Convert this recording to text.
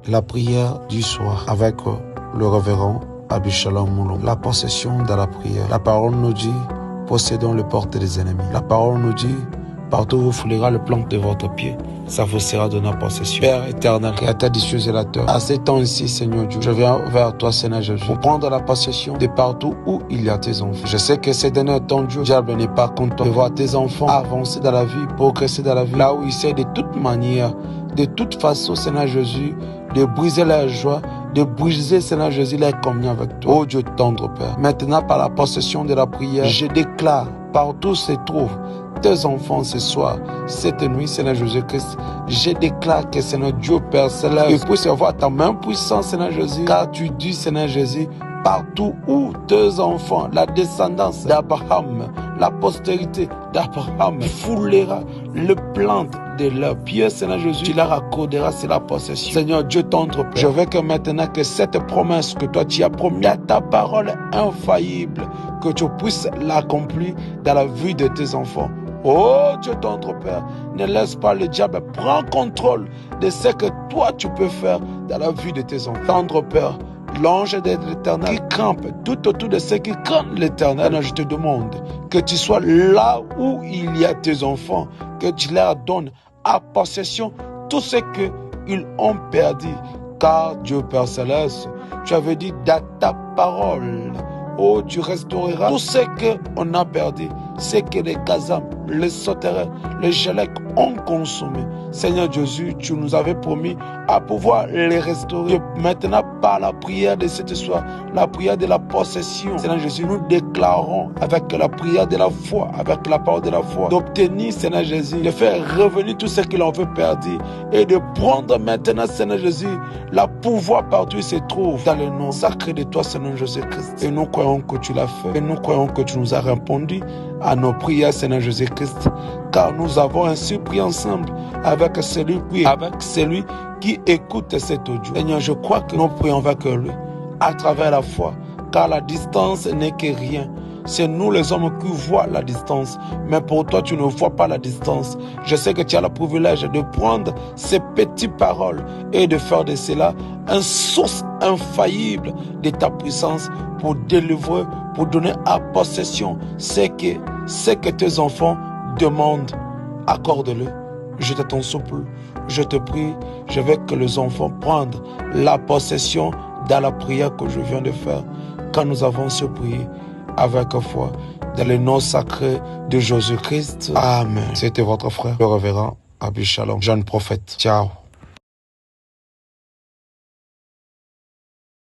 La prière du soir avec le révérend Abishalom Moulon. La possession de la prière. La parole nous dit, possédons les portes des ennemis. La parole nous dit, partout où vous foulera le plante de votre pied, ça vous sera donné en possession. Père éternel, Créateur des cieux et la terre, à ces temps-ci, Seigneur Dieu, je viens vers toi, Seigneur Jésus, pour prendre la possession de partout où il y a tes enfants. Je sais que ces derniers temps, Dieu, diable n'est pas content de voir tes enfants avancer dans la vie, progresser dans la vie, là où il essaie de toute manière, de toute façon, Seigneur Jésus, de briser la joie, de briser, Seigneur Jésus, les communions avec toi. Oh Dieu tendre, Père. Maintenant, par la possession de la prière, je déclare, partout où se trouvent tes enfants ce soir, cette nuit, Seigneur Jésus-Christ, je déclare que, Seigneur Dieu, Père Céleste, que puisse avoir ta main puissante, Seigneur Jésus, car tu dis, Seigneur Jésus, partout où tes enfants, la descendance d'Abraham, la postérité d'Abraham foulera le plante de leurs pieds, Seigneur Jésus, tu leur accorderas, c'est la possession. Seigneur Dieu tendre, je veux que maintenant que cette promesse que toi tu as promis à ta parole infaillible, que tu puisses l'accomplir dans la vie de tes enfants. Oh Dieu tendre Père, ne laisse pas le diable prendre contrôle de ce que toi tu peux faire dans la vie de tes enfants. Tendre Père, l'ange de l'Éternel qui campe tout autour de ceux qui craignent l'Éternel, je te demande que tu sois là où il y a tes enfants, que tu leur donnes à possession tout ce qu'ils ont perdu. Car Dieu Père Céleste, tu avais dit dans ta parole, oh, tu restaureras tout ce qu'on a perdu, ce que les gazams, les sauterelles, les gelecs ont consommé. Seigneur Jésus, tu nous avais promis à pouvoir les restaurer. Maintenant, par la prière de cette soir, la prière de la possession, Seigneur Jésus, nous déclarons avec la prière de la foi, avec la parole de la foi, d'obtenir, Seigneur Jésus, de faire revenir tout ce qu'ils ont perdu et de prendre maintenant, Seigneur Jésus, la pouvoir partout où il se trouve dans le nom sacré de toi, Seigneur Jésus-Christ. Et nous croyons que tu l'as fait. Et nous croyons que tu nous as répondu à nos prières, Seigneur Jésus-Christ, car nous avons ainsi prié ensemble avec celui qui écoute cet audio. Seigneur, je crois que nous prions avec lui à travers la foi, car la distance n'est que rien. C'est nous les hommes qui voient la distance, mais pour toi tu ne vois pas la distance. Je sais que tu as le privilège de prendre ces petites paroles et de faire de cela une source infaillible de ta puissance pour délivrer, pour donner à possession ce que tes enfants demandent. Accorde-le. Je t'en supplie, je te prie, je veux que les enfants prennent la possession dans la prière que je viens de faire, quand nous avons se prier avec foi, dans le nom sacré de Jésus-Christ. Amen. C'était votre frère, le révérend Abishalom, jeune prophète. Ciao.